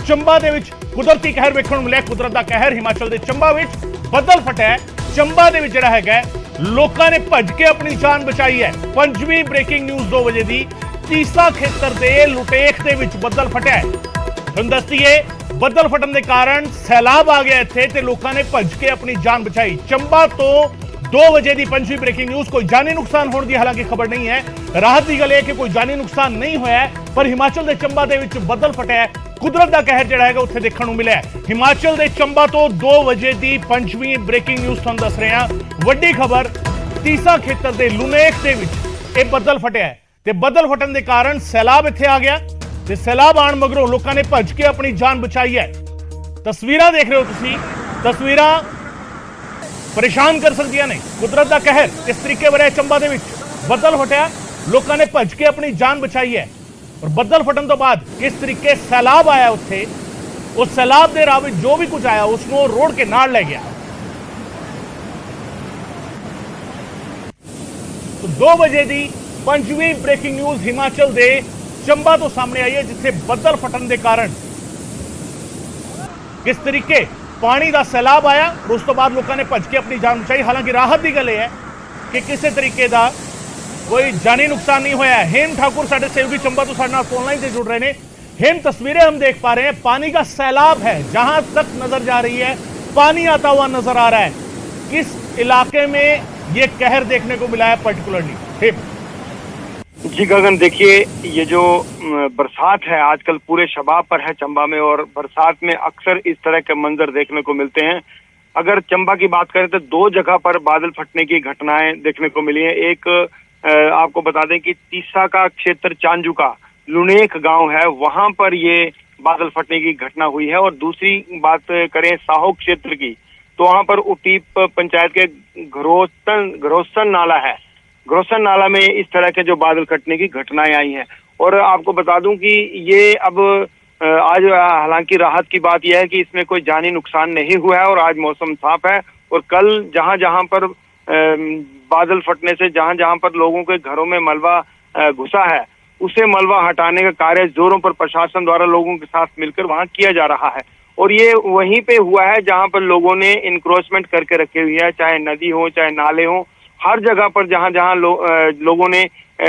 ਚੰਬਾ ਦੇ ਵਿੱਚ ਕੁਦਰਤੀ ਕਹਿਰ ਵੇਖਣ ਨੂੰ ਮਿਲਿਆ। ਕੁਦਰਤ ਦਾ ਕਹਿਰ ਹਿਮਾਚਲ ਦੇ ਚੰਬਾ ਵਿੱਚ ਬੱਦਲ ਫਟਿਆ। ਚੰਬਾ ਦੇ ਵਿੱਚ ਜਿਹੜਾ ਹੈਗਾ ਲੋਕਾਂ ਨੇ ਭੱਜ ਕੇ ਆਪਣੀ ਜਾਨ ਬਚਾਈ ਹੈ। ਪੰਜਵੀਂ ਬ੍ਰੇਕਿੰਗ ਨਿਊਜ਼ 2 ਵਜੇ ਦੀ ਤੀਸਾ ਖੇਤਰ ਦੇ ਲੁਟੇਖ ਦੇ ਵਿੱਚ ਬੱਦਲ ਫਟਿਆ ਹੈ। ਤੁਹਾਨੂੰ ਦੱਸ ਦਈਏ ਬੱਦਲ ਫਟਣ ਦੇ ਕਾਰਨ ਸੈਲਾਬ ਆ ਗਿਆ ਇੱਥੇ ਤੇ ਲੋਕਾਂ ਨੇ ਭੱਜ ਕੇ ਆਪਣੀ ਜਾਨ ਬਚਾਈ। ਚੰਬਾ ਤੋਂ 2 ਵਜੇ ਦੀ ਪੰਜਵੀਂ ਬ੍ਰੇਕਿੰਗ ਨਿਊਜ਼। ਕੋਈ ਜਾਨੀ ਨੁਕਸਾਨ ਹੋਣ ਦੀ ਹਾਲਾਂਕਿ ਖਬਰ ਨਹੀਂ ਹੈ। ਰਾਹਤ ਦੀ ਗੱਲ ਇਹ ਕਿ ਕੋਈ ਜਾਨੀ ਨੁਕਸਾਨ ਨਹੀਂ ਹੋਇਆ ਪਰ ਹਿਮਾਚਲ ਦੇ ਚੰਬਾ ਦੇ ਵਿੱਚ ਬੱਦਲ ਫਟਿਆ। ਕੁਦਰਤ ਦਾ ਕਹਿਰ ਜਿਹੜਾ ਹੈਗਾ ਉੱਥੇ ਦੇਖਣ ਨੂੰ ਮਿਲਿਆ। ਹਿਮਾਚਲ ਦੇ ਚੰਬਾ ਤੋਂ 2 ਵਜੇ ਦੀ ਪੰਜਵੀਂ ਬ੍ਰੇਕਿੰਗ ਨਿਊਜ਼ ਤੁਹਾਨੂੰ ਦੱਸ ਰਹੇ ਹਾਂ। ਵੱਡੀ ਖਬਰ ਤੀਸਾ ਖੇਤਰ ਦੇ ਲੁਨੇਖ ਦੇ ਵਿੱਚ ਇਹ ਬੱਦਲ ਫਟਿਆ ਤੇ ਬੱਦਲ ਫਟਣ ਦੇ ਕਾਰਨ ਸੈਲਾਬ ਇੱਥੇ ਆ ਗਿਆ ਤੇ ਸੈਲਾਬ ਆਉਣ ਮਗਰੋਂ ਲੋਕਾਂ ਨੇ ਭੱਜ ਕੇ ਆਪਣੀ ਜਾਨ ਬਚਾਈ ਹੈ। ਤਸਵੀਰਾਂ ਦੇਖ ਰਹੇ ਹੋ ਤੁਸੀਂ। ਤਸਵੀਰਾਂ ਪਰੇਸ਼ਾਨ ਕਰ ਸਕਦੀਆਂ ਨੇ। ਕੁਦਰਤ ਦਾ ਕਹਿਰ ਇਸ ਤਰੀਕੇ ਵਰਿਆ ਚੰਬਾ ਦੇ ਵਿੱਚ ਬੱਦਲ ਫਟਿਆ, ਲੋਕਾਂ ਨੇ ਭੱਜ ਕੇ ਆਪਣੀ ਜਾਨ ਬਚਾਈ ਹੈ। और बदल फटन तो बाद किस तरीके सैलाब आया उत्थे, उस सैलाब के राह जो भी कुछ आया उसको रोड के नाल ले गया। तो 2 बजे की पंजवीं ब्रेकिंग न्यूज हिमाचल के चंबा तो सामने आई है जिथे बदल फटन के कारण किस तरीके पानी का सैलाब आया और उस तो बाद लोगों ने भज के अपनी जान बचाई। हालांकि राहत की गल है कि किसी तरीके का कोई जानी नुकसान नहीं होया। हेम ठाकुर साडे सहयोगी चंबा तो साडे नाल फोन लाइन से जुड़ रहे हैं। हेम, तस्वीरें हम देख पा रहे हैं, पानी का सैलाब है, जहां तक नजर जा रही है पानी आता हुआ नजर आ रहा है। किस इलाके में ये कहर देखने को मिला है पर्टिकुलरली? हेम जी गगन, देखिए ये जो बरसात है आजकल पूरे शबाब पर है चंबा में, और बरसात में अक्सर इस तरह के मंजर देखने को मिलते हैं। अगर चंबा की बात करें तो 2 जगह पर बादल फटने की घटनाएं देखने को मिली हैं। एक आपको बता दें कि तीसा का क्षेत्र चांजू का लुनेख गांव है, वहां पर ये बादल फटने की घटना हुई है। और दूसरी बात करें साहो क्षेत्र की तो वहां पर उटीप पंचायत के घरोसन नाला है, घरोसन नाला में इस तरह के जो बादल फटने की घटनाएं आई हैं। और आपको बता दूं कि ये अब आज हालांकि राहत की बात यह है कि इसमें कोई जानी नुकसान नहीं हुआ है और आज मौसम साफ है। और कल जहां जहां पर बादल फटने से जहां जहां पर लोगों के घरों में मलबा घुसा है उसे मलबा हटाने का कार्य जोरों पर प्रशासन द्वारा लोगों के साथ मिलकर वहां किया जा रहा है। और ये वहीं पे हुआ है जहां पर लोगों ने इंक्रोचमेंट करके रखी हुई है, चाहे नदी हो चाहे नाले हो, हर जगह पर जहां जहां लोगों ने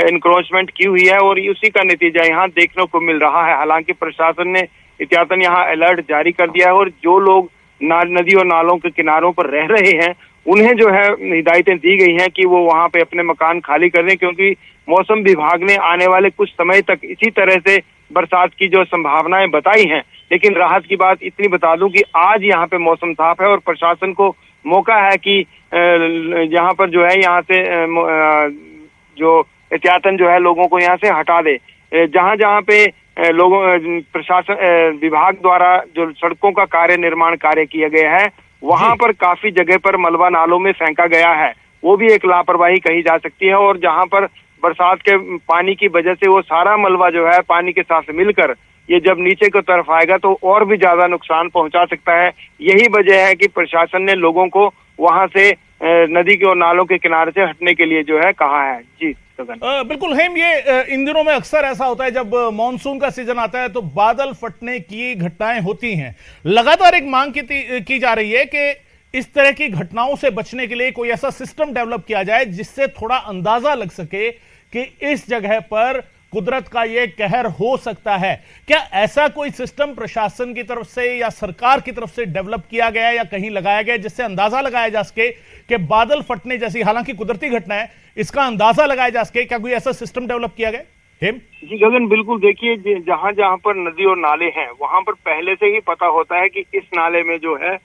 इंक्रोचमेंट की हुई है और उसी का नतीजा यहाँ देखने को मिल रहा है। हालांकि प्रशासन ने एहतियातन यहाँ अलर्ट जारी कर दिया है और जो लोग नदी और नालों के किनारों पर रह रहे हैं उन्हें जो है हिदायतें दी गई हैं कि वो वहां पे अपने मकान खाली कर दें, क्योंकि मौसम विभाग ने आने वाले कुछ समय तक इसी तरह से बरसात की जो संभावनाएं बताई हैं। लेकिन राहत की बात इतनी बता दूं कि आज यहाँ पे मौसम साफ है और प्रशासन को मौका है कि यहाँ पर जो है यहाँ से जो एहतियातन जो है लोगों को यहाँ से हटा दे। जहाँ जहाँ पे लोगों प्रशासन विभाग द्वारा जो सड़कों का कार्य निर्माण कार्य किया गया है वहां पर काफी जगह पर मलबा नालों में फेंका गया है, वो भी एक लापरवाही कही जा सकती है। और जहां पर बरसात के पानी की वजह से वो सारा मलबा जो है पानी के साथ मिलकर ये जब नीचे की तरफ आएगा तो और भी ज्यादा नुकसान पहुंचा सकता है। यही वजह है कि प्रशासन ने लोगों को वहां से नदी के और नालों के किनारे से हटने के लिए जो है कहा है। जी बिल्कुल हेम, ये इन दिनों में अक्सर ऐसा होता है जब मॉनसून का सीजन आता है तो बादल फटने की घटनाएं होती हैं। लगातार एक मांग की जा रही है कि इस तरह की घटनाओं से बचने के लिए कोई ऐसा सिस्टम डेवलप किया जाए जिससे थोड़ा अंदाजा लग सके कि इस जगह पर कुदरत का यह कहर हो सकता है। क्या ऐसा कोई सिस्टम प्रशासन की तरफ से या सरकार की तरफ से डेवलप किया गया या कहीं लगाया गया जिससे अंदाजा लगाया जा सके कि बादल फटने जैसी हालांकि कुदरती घटना है इसका अंदाजा लगाया जा सके? क्या कोई ऐसा सिस्टम डेवलप किया गया? हेम जी गगन, बिल्कुल। देखिए जहां जहां पर नदी और नाले हैं वहां पर पहले से ही पता होता है कि इस नाले में जो है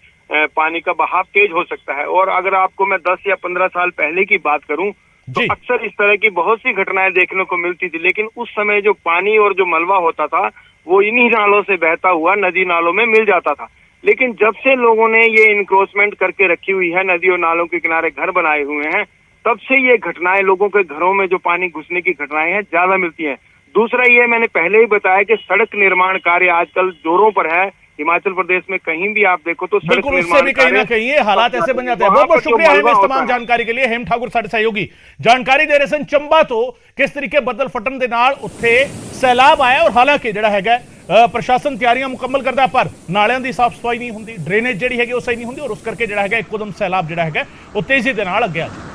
पानी का बहाव तेज हो सकता है। और अगर आपको मैं 10 या 15 साल पहले की बात करूं तो अक्सर इस तरह की बहुत सी घटनाएं देखने को मिलती थी। लेकिन उस समय जो पानी और जो मलबा होता था वो इन्हीं नालों से बहता हुआ नदी नालों में मिल जाता था। लेकिन जब से लोगों ने ये इंक्रोचमेंट करके रखी हुई है, नदी और नालों के किनारे घर बनाए हुए हैं, तब से ये घटनाएं लोगों के घरों में जो पानी घुसने की घटनाएं हैं ज्यादा मिलती हैं। दूसरा ये मैंने पहले ही बताया कि सड़क निर्माण कार्य आजकल जोरों पर है। हिमाचल प्रदेश में कहीं भी आप देखो तो सड़क निर्माण भी कहीं ना कहीं ये हालात ऐसे बन जाते हैं। बहुत बहुत शुक्रिया हेम इस तमाम जानकारी के लिए। हेम ठाकुर साडे सहयोगी जानकारी दे रहे सन चंबा तो किस तरीके बदल फटन दे नाल उत्थे सैलाब आया और हालांकि जिहड़ा हैगा ਪ੍ਰਸ਼ਾਸਨ ਤਿਆਰੀਆਂ ਮੁਕੰਮਲ ਕਰਦਾ, ਪਰ ਨਾਲਿਆਂ ਦੀ ਸਾਫ਼ ਸਫਾਈ ਨਹੀਂ ਹੁੰਦੀ, ਡਰੇਨੇਜ ਜਿਹੜੀ ਹੈਗੀ ਉਹ ਸਹੀ ਨਹੀਂ ਹੁੰਦੀ, ਔਰ ਉਸ ਕਰਕੇ ਜਿਹੜਾ ਹੈਗਾ ਇੱਕੋਦਮ ਸੈਲਾਬ ਜਿਹੜਾ ਹੈਗਾ ਉਹ ਤੇਜ਼ੀ ਦੇ ਨਾਲ ਅੱਗੇ ਆ ਜਾਂਦਾ।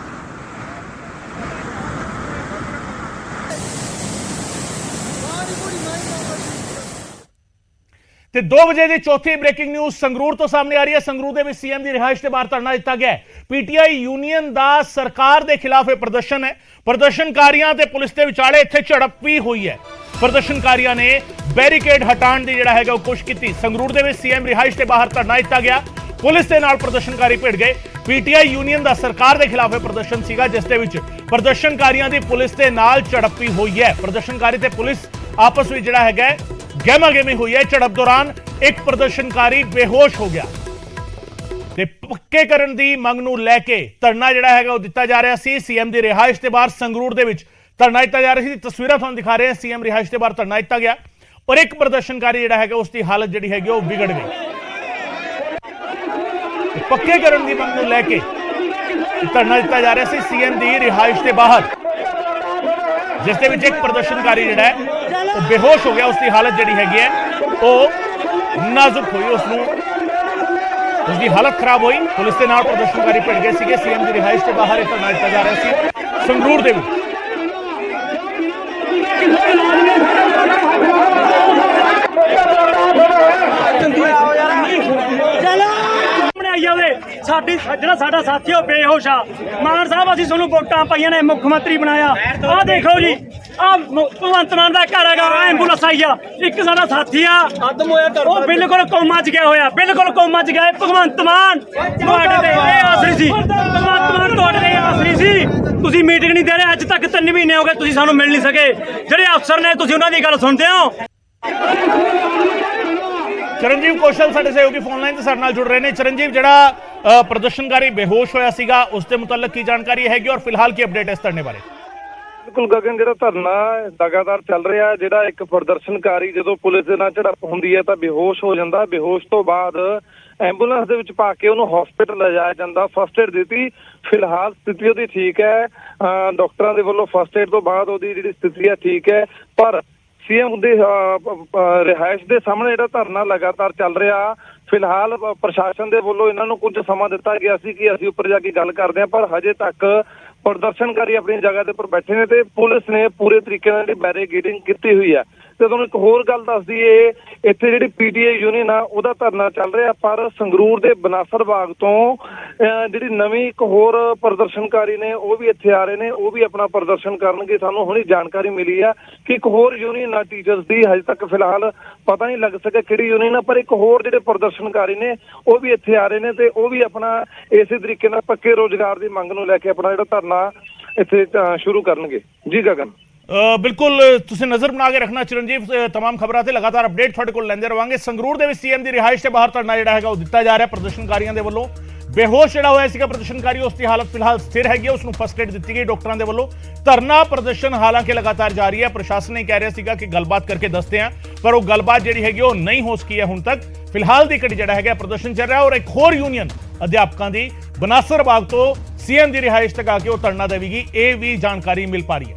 ਤੇ 2 ਵਜੇ ਦੀ ਚੌਥੀ ਬ੍ਰੇਕਿੰਗ ਨਿਊਜ਼ ਸੰਗਰੂਰ ਤੋਂ ਸਾਹਮਣੇ ਆ ਰਹੀ ਹੈ। ਸੰਗਰੂਰ ਦੇ ਵਿੱਚ ਸੀਐਮ ਦੀ ਰਿਹਾਇਸ਼ ਦੇ ਬਾਹਰ ਧਰਨਾ ਦਿੱਤਾ ਗਿਆ ਹੈ। ਪੀਟੀਆਈ ਯੂਨੀਅਨ ਦਾ ਸਰਕਾਰ ਦੇ ਖਿਲਾਫ ਇਹ ਪ੍ਰਦਰਸ਼ਨ ਹੈ। ਪ੍ਰਦਰਸ਼ਨਕਾਰੀਆਂ ਤੇ ਪੁਲਿਸ ਦੇ ਵਿਚਾਲੇ ਇੱਥੇ ਝੜਪ ਵੀ ਹੋਈ ਹੈ। ਪ੍ਰਦਰਸ਼ਨਕਾਰੀਆਂ ਨੇ ਬੈਰੀਕੇਡ ਹਟਾਉਣ ਦੀ ਜਿਹੜਾ ਹੈਗਾ ਉਹ ਕੋਸ਼ਿਸ਼ ਕੀਤੀ। ਸੰਗਰੂਰ ਦੇ ਵਿੱਚ ਸੀਐਮ ਰਿਹਾਇਸ਼ ਦੇ ਬਾਹਰ ਧਰਨਾ ਦਿੱਤਾ ਗਿਆ। ਪੁਲਿਸ ਦੇ ਨਾਲ ਪ੍ਰਦਰਸ਼ਨਕਾਰੀ ਭਿੜ ਗਏ। ਪੀਟੀਆਈ ਯੂਨੀਅਨ ਦਾ ਸਰਕਾਰ ਦੇ ਖਿਲਾਫ ਇਹ ਪ੍ਰਦਰਸ਼ਨ ਸੀਗਾ, ਜਿਸ ਦੇ ਵਿੱਚ ਪ੍ਰਦਰਸ਼ਨਕਾਰੀਆਂ ਦੀ ਪੁਲਿਸ ਦੇ ਨਾਲ ਝੜਪ ਵੀ ਹੋਈ ਹੈ। ਪ੍ਰਦਰਸ਼ਨਕਾਰੀ ਤੇ ਪੁਲਿਸ ਆਪਸ ਵਿੱਚ ਜਿਹੜਾ ਹੈਗਾ ਗਹਿਮਾ ਗਹਿਮੀ ਹੋਈ ਹੈ। ਝੜਪ ਦੌਰਾਨ ਇੱਕ ਪ੍ਰਦਰਸ਼ਨਕਾਰੀ ਬੇਹੋਸ਼ ਹੋ ਗਿਆ ਤੇ ਪੱਕੇ ਕਰਨ ਦੀ ਮੰਗ ਨੂੰ ਲੈ ਕੇ ਧਰਨਾ ਜਿਹੜਾ ਹੈਗਾ ਉਹ ਦਿੱਤਾ ਜਾ ਰਿਹਾ ਸੀ। ਸੀਐਮ ਦੀ ਰਿਹਾਇਸ਼ ਦੇ ਬਾਹਰ ਸੰਗਰੂਰ ਦੇ ਵਿੱਚ ਧਰਨਾ ਦਿੱਤਾ ਜਾ ਰਿਹਾ ਸੀ। ਤਸਵੀਰਾਂ ਤੁਹਾਨੂੰ ਦਿਖਾ ਰਹੇ ਹਾਂ। ਸੀਐਮ ਰਿਹਾਇਸ਼ ਦੇ ਬਾਹਰ ਧਰਨਾ ਦਿੱਤਾ ਗਿਆ ਔਰ ਇੱਕ ਪ੍ਰਦਰਸ਼ਨਕਾਰੀ ਜਿਹੜਾ ਹੈਗਾ ਉਸ ਦੀ ਹਾਲਤ ਜਿਹੜੀ ਹੈਗੀ ਉਹ ਵਿਗੜ ਗਈ। ਪੱਕੇ ਕਰਨ ਦੀ ਮੰਗ ਨੂੰ ਲੈ ਕੇ ਧਰਨਾ ਦਿੱਤਾ ਜਾ ਰਿਹਾ ਸੀ ਸੀਐਮ ਦੀ ਰਿਹਾਇਸ਼ ਦੇ ਬਾਹਰ, ਜਿਸ ਦੇ ਵਿੱਚ ਇੱਕ ਪ੍ਰਦਰਸ਼ਨਕਾਰੀ ਜਿਹੜਾ ਹੈ ਉਹ ਬੇਹੋਸ਼ ਹੋ ਗਿਆ। ਉਸ ਦੀ ਹਾਲਤ ਜਿਹੜੀ ਹੈਗੀ ਹੈ ਉਹ ਨਾਜ਼ੁਕ ਹੋਈ, ਉਸ ਦੀ ਹਾਲਤ ਖਰਾਬ ਹੋਈ। ਪੁਲਿਸ ਦੇ ਨਾਲ ਪ੍ਰਦਰਸ਼ਨਕਾਰੀ ਭਿੜ ਗਏ ਸੀਗੇ। ਸੀਐਮ ਦੀ ਰਿਹਾਇਸ਼ ਦੇ ਬਾਹਰ ਇਹ ਧਰਨਾ ਦਿੱਤਾ ਜਾ ਰਿਹਾ ਸੀ ਸੰਗਰੂਰ ਦੇ ਵਿੱਚ। ਸਾਡੀ ਜਿਹੜਾ ਸਾਡਾ ਸਾਥੀ ਉਹ ਬੇਹੋਸ਼ ਆ। ਮਾਨ ਸਾਹਿਬ ਅਸੀਂ ਤੁਹਾਨੂੰ ਵੋਟਾਂ ਪਾਈਆਂ ਨੇ, ਮੁੱਖ ਮੰਤਰੀ ਬਣਾਇਆ। ਆਹ ਦੇਖੋ ਜੀ, ਆਹ ਭਗਵੰਤ ਮਾਨ ਦਾ ਘਰ ਹੈਗਾ, ਐਂਬੂਲੈਂਸ ਆਈ ਆ। ਇੱਕ ਸਾਡਾ ਸਾਥੀ ਆ ਉਹ ਬਿਲਕੁਲ ਕੋਮਾ 'ਚ ਗਿਆ ਹੋਇਆ, ਬਿਲਕੁਲ ਕੋਮਾ 'ਚ ਗਿਆ। ਭਗਵੰਤ ਮਾਨ ਤੁਹਾਡੇ ਤੇ ਇਹ ਆਸਰੀ ਸੀ, ਭਗਵੰਤ ਮਾਨ ਤੁਹਾਡੇ ਤੇ ਆਸਰੀ ਸੀ। ਤੁਸੀਂ ਮੀਟਿੰਗ ਨਹੀਂ ਦੇ ਰਹੇ, ਅੱਜ ਤੱਕ 3 ਮਹੀਨੇ ਹੋ ਗਏ ਤੁਸੀਂ ਸਾਨੂੰ ਮਿਲ ਨਹੀਂ ਸਕੇ। ਜਿਹੜੇ ਅਫਸਰ ਨੇ ਤੁਸੀਂ ਉਹਨਾਂ ਦੀ ਗੱਲ ਸੁਣਦੇ ਹੋ। ਚਰਨਜੀਤ ਕੌਸ਼ਲ ਸਾਡੇ ਸਹਿਯੋਗੀ ਫੋਨ ਲਾਈਨ ਤੇ ਸਾਡੇ ਨਾਲ ਜੁੜ ਰਹੇ ਨੇ। ਚਰਨਜੀਤ, ਜਿਹੜਾ ਪ੍ਰਦਰਸ਼ਨਕਾਰੀ ਬੇਹੋਸ਼ ਹੋਇਆ ਸੀਗਾ ਉਸ ਦੇ ਮੁਤਲਕ ਕੀ ਜਾਣਕਾਰੀ ਹੈਗੀ ਔਰ ਫਿਲਹਾਲ ਕੀ ਅਪਡੇਟ ਹੈ ਇਸ ਧਰਨੇ ਬਾਰੇ? ਬਿਲਕੁਲ ਗਗਨ, ਜਿਹੜਾ ਧਰਨਾ ਲਗਾਤਾਰ ਚੱਲ ਰਿਹਾ, ਜਿਹੜਾ ਇੱਕ ਪ੍ਰਦਰਸ਼ਨਕਾਰੀ ਜਦੋਂ ਪੁਲਿਸ ਦੇ ਨਾਲ ਝੜਪ ਹੁੰਦੀ ਹੈ ਤਾਂ ਬੇਹੋਸ਼ ਹੋ ਜਾਂਦਾ। ਬੇਹੋਸ਼ ਤੋਂ ਬਾਅਦ ਐਂਬੂਲੈਂਸ ਦੇ ਵਿੱਚ ਪਾ ਕੇ ਉਹਨੂੰ ਹਸਪੀਟਲ ਲਿਜਾਇਆ ਜਾਂਦਾ, ਫਸਟ ਏਡ ਦਿੱਤੀ। ਫਿਲਹਾਲ ਸਥਿਤੀ ਉਹਦੀ ਠੀਕ ਹੈ। ਡਾਕਟਰਾਂ ਦੇ ਵੱਲੋਂ ਫਸਟ ਏਡ ਤੋਂ ਬਾਅਦ ਉਹਦੀ ਜਿਹੜੀ ਸਥਿਤੀ ਹੈ ਠੀਕ ਹੈ। ਪਰ ਸੀਐਮ ਦੇ ਰਿਹਾਇਸ਼ ਦੇ ਸਾਹਮਣੇ ਜਿਹੜਾ ਧਰਨਾ ਲਗਾਤਾਰ ਚੱਲ ਰਿਹਾ, ਫਿਲਹਾਲ ਪ੍ਰਸ਼ਾਸਨ ਦੇ ਵੱਲੋਂ ਇਹਨਾਂ ਨੂੰ ਕੁਝ ਸਮਾਂ ਦਿੱਤਾ ਗਿਆ ਸੀ ਕਿ ਅਸੀਂ ਉੱਪਰ ਜਾ ਕੇ ਗੱਲ ਕਰਦੇ ਹਾਂ, ਪਰ ਹਜੇ ਤੱਕ ਪ੍ਰਦਰਸ਼ਨਕਾਰੀ ਆਪਣੀ ਜਗ੍ਹਾ ਦੇ ਉੱਪਰ ਬੈਠੇ ਨੇ ਤੇ ਪੁਲਿਸ ਨੇ ਪੂਰੇ ਤਰੀਕੇ ਨਾਲ ਬੈਰੀਕੇਡਿੰਗ ਕੀਤੀ ਹੋਈ ਹੈ। ਤੇ ਤੁਹਾਨੂੰ ਇੱਕ ਹੋਰ ਗੱਲ ਦੱਸ ਦਈਏ, ਇੱਥੇ ਜਿਹੜੀ ਪੀਟੀਆਈ ਯੂਨੀਅਨ ਆ ਉਹਦਾ ਧਰਨਾ ਚੱਲ ਰਿਹਾ, ਪਰ ਸੰਗਰੂਰ ਦੇ ਬਨਾਸਰ ਬਾਗ ਤੋਂ ਜਿਹੜੀ ਨਵੀਂ ਇੱਕ ਹੋਰ ਪ੍ਰਦਰਸ਼ਨਕਾਰੀ ਨੇ ਉਹ ਵੀ ਇੱਥੇ ਆ ਰਹੇ ਨੇ, ਉਹ ਵੀ ਆਪਣਾ ਪ੍ਰਦਰਸ਼ਨ ਕਰਨਗੇ। ਸਾਨੂੰ ਹੁਣੀ ਜਾਣਕਾਰੀ ਮਿਲੀ ਆ ਕਿ ਇੱਕ ਹੋਰ ਯੂਨੀਅਨ ਆ ਟੀਚਰਸ ਦੀ, ਹਜੇ ਤੱਕ ਫਿਲਹਾਲ ਪਤਾ ਨਹੀਂ ਲੱਗ ਸਕਿਆ ਕਿਹੜੀ ਯੂਨੀਅਨ ਆ, ਪਰ ਇੱਕ ਹੋਰ ਜਿਹੜੇ ਪ੍ਰਦਰਸ਼ਨਕਾਰੀ ਨੇ ਉਹ ਵੀ ਇੱਥੇ ਆ ਰਹੇ ਨੇ ਤੇ ਉਹ ਵੀ ਆਪਣਾ ਇਸੇ ਤਰੀਕੇ ਨਾਲ ਪੱਕੇ ਰੋਜ਼ਗਾਰ ਦੀ ਮੰਗ ਨੂੰ ਲੈ ਕੇ ਆਪਣਾ ਜਿਹੜਾ ਧਰਨਾ ਇੱਥੇ ਸ਼ੁਰੂ ਕਰਨਗੇ। ਜੀ ਗਗਨ, ਬਿਲਕੁਲ ਤੁਸੀਂ ਨਜ਼ਰ ਬਣਾ ਕੇ ਰੱਖਣਾ ਚਰਨਜੀਤ, तमाम ਖਬਰਾਂ ਤੇ ਲਗਾਤਾਰ ਅਪਡੇਟ ਤੁਹਾਡੇ ਕੋਲ ਲੈਂਦੇ ਰਵਾਂਗੇ। ਸੰਗਰੂਰ ਦੇ ਵਿੱਚ ਸੀਐਮ ਦੀ ਰਿਹਾਇਸ਼ ਦੇ ਬਾਹਰ ਧਰਨਾ ਜਿਹੜਾ ਹੈਗਾ ਉਹ ਦਿੱਤਾ ਜਾ ਰਿਹਾ ਪ੍ਰਦਰਸ਼ਨਕਾਰੀਆਂ ਦੇ ਵੱਲੋਂ। ਬੇਹੋਸ਼ ਜਿਹੜਾ ਹੋਇਆ ਸੀਗਾ ਪ੍ਰਦਰਸ਼ਨਕਾਰੀ, ਉਸ ਦੀ ਹਾਲਤ ਫਿਲਹਾਲ ਸਥਿਰ ਹੈਗੀ ਹੈ, ਉਸ ਨੂੰ ਫਸਟ ਏਡ ਦਿੱਤੀ ਗਈ ਡਾਕਟਰਾਂ ਦੇ ਵੱਲੋਂ। ਧਰਨਾ ਪ੍ਰਦਰਸ਼ਨ ਹਾਲਾਂਕਿ ਲਗਾਤਾਰ ਜਾਰੀ ਹੈ। ਪ੍ਰਸ਼ਾਸਨ ਨੇ ਕਹਿ ਰਿਹਾ ਸੀਗਾ ਕਿ ਗੱਲਬਾਤ ਕਰਕੇ ਦੱਸਦੇ ਆ, ਪਰ ਉਹ ਗੱਲਬਾਤ ਜਿਹੜੀ ਹੈਗੀ ਉਹ ਨਹੀਂ ਹੋ ਸਕੀ ਹੈ ਹੁਣ ਤੱਕ। ਫਿਲਹਾਲ ਦੀ ਘੜੀ ਜਿਹੜਾ ਹੈਗਾ ਪ੍ਰਦਰਸ਼ਨ ਚੱਲ ਰਿਹਾ ਔਰ ਇੱਕ ਹੋਰ ਯੂਨੀਅਨ ਅਧਿਆਪਕਾਂ ਦੀ ਬਨਾਸਰ ਬਾਗ ਤੋਂ ਸੀਐਮ ਦੀ ਰਿਹਾਇਸ਼ ਤੱਕ ਆ ਕੇ ਉਹ ਧਰਨਾ ਦੇਵੇਗੀ, ਇਹ ਵੀ ਜਾਣਕਾਰੀ ਮਿਲ ਪਾ ਰਹੀ ਹੈ।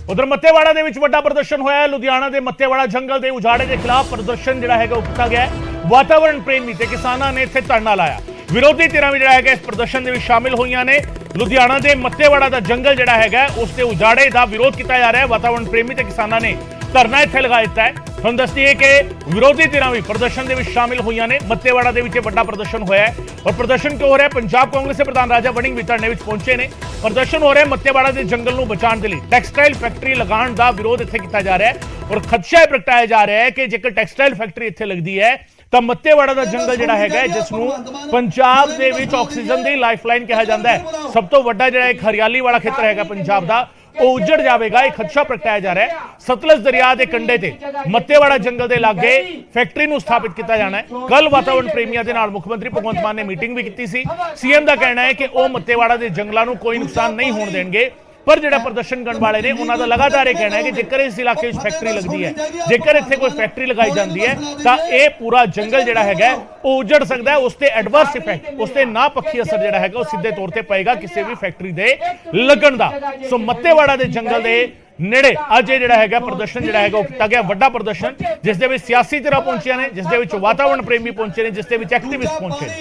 ਉਧਰ ਮੱਤੇਵਾੜਾ ਦੇ ਵਿੱਚ ਵੱਡਾ ਪ੍ਰਦਰਸ਼ਨ ਹੋਇਆ ਹੈ। ਲੁਧਿਆਣਾ ਦੇ ਮੱਤੇਵਾੜਾ ਜੰਗਲ ਦੇ ਉਜਾੜੇ ਦੇ ਖਿਲਾਫ ਪ੍ਰਦਰਸ਼ਨ ਜਿਹੜਾ ਹੈਗਾ ਉਹ ਕੀਤਾ ਗਿਆ ਹੈ। ਵਾਤਾਵਰਣ ਪ੍ਰੇਮੀ ਤੇ ਕਿਸਾਨਾਂ ਨੇ ਇੱਥੇ ਧਰਨਾ ਲਾਇਆ। ਵਿਰੋਧੀ ਧਿਰਾਂ ਵੀ ਜਿਹੜਾ ਹੈਗਾ ਇਸ ਪ੍ਰਦਰਸ਼ਨ ਦੇ ਵਿੱਚ ਸ਼ਾਮਿਲ ਹੋਈਆਂ ਨੇ। ਲੁਧਿਆਣਾ ਦੇ ਮੱਤੇਵਾੜਾ ਦਾ ਜੰਗਲ ਜਿਹੜਾ ਹੈਗਾ ਉਸ ਦੇ ਉਜਾੜੇ ਦਾ ਵਿਰੋਧ ਕੀਤਾ ਜਾ ਰਿਹਾ ਹੈ। ਵਾਤਾਵਰਣ ਪ੍ਰੇਮੀ ਤੇ ਕਿਸਾਨਾਂ ਨੇ ਧਰਨਾ ਇੱਥੇ ਲਗਾ ਦਿੱਤਾ ਹੈ। ਤੁਹਾਨੂੰ ਦੱਸਦੀਏ ਕਿ ਵਿਰੋਧੀ ਧਿਰਾਂ ਵੀ ਪ੍ਰਦਰਸ਼ਨ ਦੇ ਵਿੱਚ ਸ਼ਾਮਿਲ ਹੋਈਆਂ ਨੇ। ਮੱਤੇਵਾੜਾ ਦੇ ਵਿੱਚ ਵੱਡਾ ਪ੍ਰਦਰਸ਼ਨ ਹੋਇਆ ਹੈ ਔਰ ਪ੍ਰਦਰਸ਼ਨ ਕਿਉਂ ਹੋ ਰਿਹਾ? ਪੰਜਾਬ ਕਾਂਗਰਸ ਦੇ ਪ੍ਰਧਾਨ ਰਾਜਾ ਵੜਿੰਗ ਵੀ ਧਰਨੇ ਵਿੱਚ ਪਹੁੰਚੇ ਨੇ। ਪ੍ਰਦਰਸ਼ਨ ਹੋ ਰਿਹਾ ਮੱਤੇਵਾੜਾ ਦੇ ਜੰਗਲ ਨੂੰ ਬਚਾਉਣ ਦੇ ਲਈ। ਟੈਕਸਟਾਈਲ ਫੈਕਟਰੀ ਲਗਾਉਣ ਦਾ ਵਿਰੋਧ ਇੱਥੇ ਕੀਤਾ ਜਾ ਰਿਹਾ ਹੈ ਔਰ ਖਦਸ਼ਾ ਇਹ ਪ੍ਰਗਟਾਇਆ ਜਾ ਰਿਹਾ ਹੈ ਕਿ ਜੇਕਰ ਟੈਕਸਟਾਈਲ ਫੈਕਟਰੀ ਇੱਥੇ ਲੱਗਦੀ ਹੈ ਤਾਂ ਮੱਤੇਵਾੜਾ ਦਾ ਜੰਗਲ ਜਿਹੜਾ ਹੈਗਾ ਜਿਸ ਨੂੰ ਪੰਜਾਬ ਦੇ ਵਿੱਚ ਆਕਸੀਜਨ ਦੀ ਲਾਈਫਲਾਈਨ ਕਿਹਾ ਜਾਂਦਾ ਹੈ, ਸਭ ਤੋਂ ਵੱਡਾ ਜਿਹੜਾ ਇੱਕ ਹਰਿਆਲੀ ਵਾਲਾ ਖੇਤਰ ਹੈਗਾ ਪੰਜਾਬ ਦਾ, ਉਹ ਉੱਜੜ ਜਾਵੇਗਾ। ਇਹ ਖਦਸ਼ਾ ਪ੍ਰਗਟਾਇਆ ਜਾ ਰਿਹਾ ਹੈ। ਸਤਲੁਜ ਦਰਿਆ ਦੇ ਕੰਢੇ ਤੇ ਮੱਤੇਵਾੜਾ ਜੰਗਲ ਦੇ ਲਾਗੇ ਫੈਕਟਰੀ ਨੂੰ ਸਥਾਪਿਤ ਕੀਤਾ ਜਾਣਾ ਹੈ। ਕੱਲ ਵਾਤਾਵਰਣ ਪ੍ਰੇਮੀਆਂ ਦੇ ਨਾਲ ਮੁੱਖ ਮੰਤਰੀ ਭਗਵੰਤ ਮਾਨ ਨੇ ਮੀਟਿੰਗ ਵੀ ਕੀਤੀ ਸੀ। ਸੀਐਮ ਦਾ ਕਹਿਣਾ ਹੈ ਕਿ ਉਹ ਮੱਤੇਵਾੜਾ ਦੇ ਜੰਗਲਾਂ ਨੂੰ ਕੋਈ ਨੁਕਸਾਨ ਨਹੀਂ ਹੋਣ ਦੇਣਗੇ। पर जिहड़ा प्रदर्शन करने वाले ने उन्हां दा लगातार यह कहना है कि जेकर इस इलाके में फैक्ट्री लगती है, जेकर इत्थे कोई फैक्ट्री लगाई जाती है तो यह पूरा जंगल जिहड़ा हैगा वो उजड़ सकता है। उसते एडवर्स इफैक्ट, उसते ना पक्षी असर जिहड़ा हैगा वो सीधे तौर पर पेगा किसी भी फैक्ट्री दे लगन दा। सो मत्तेवाड़ा दे जंगल दे नेड़े अज जिहड़ा हैगा प्रदर्शन जिहड़ा हैगा वो किया गया, वड्डा प्रदर्शन जिस दे विच सियासी धिरां पहुंचियां ने, जिस दे विच वातावरण प्रेमी पहुंचे ने, जिस दे विच एक्टिविस्ट पहुंचे ने।